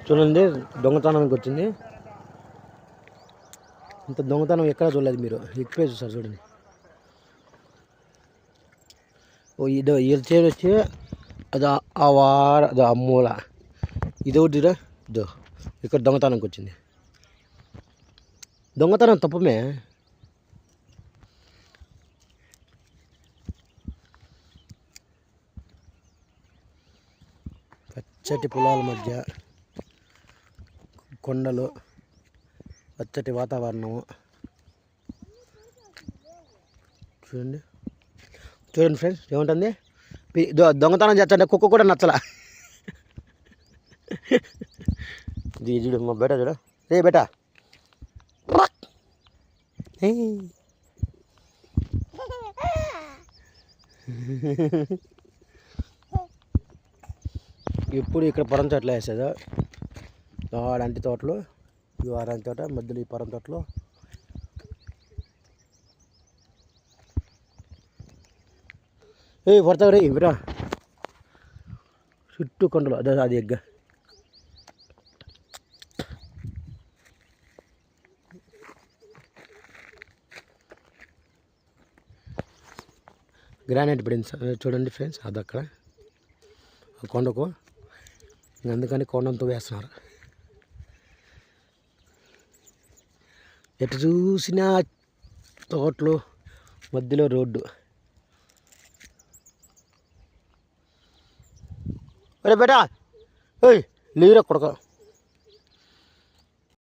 చూడండి దొంగతనానికి వచ్చింది. ఇంత దొంగతనం ఎక్కడ చూడలేదు మీరు, ఎక్కువే చూసారు. చూడండి ఇదో వీళ్ళ చేరు వచ్చి అది ఆ వార అది ఆ మూల ఇది ఒకటి ఇదో ఇక్కడ దొంగతనానికి వచ్చింది. దొంగతనం తప్పమే. పచ్చటి పొలాల మధ్య కొండలు, పచ్చటి వాతావరణము. చూడండి చూడండి ఫ్రెండ్స్ ఏముంటుంది. దొంగతనం చేస్తాంటే కుక్క కూడా నచ్చలా. ఇది చూడు మా బేటా, చూడు రే బేటా. ఎప్పుడు ఇక్కడ పొరం తోటలో వేసేదా, వాడంటి తోటలు, ఈ వారంటి తోట మధ్యలో ఈ పొరం తోటలో. పడతావు రే ఇవిరా, చుట్టూ కొండలు. అదే అది ఎగ్గ గ్రానైట్ పడింది చూడండి ఫ్రెండ్స్. అది అక్కడ కొండకు, అందుకని కొండంతో వేస్తున్నారు. ఎటు చూసినా తోటలు, మధ్యలో రోడ్డు. అరే బేటా, లేరా కొడక.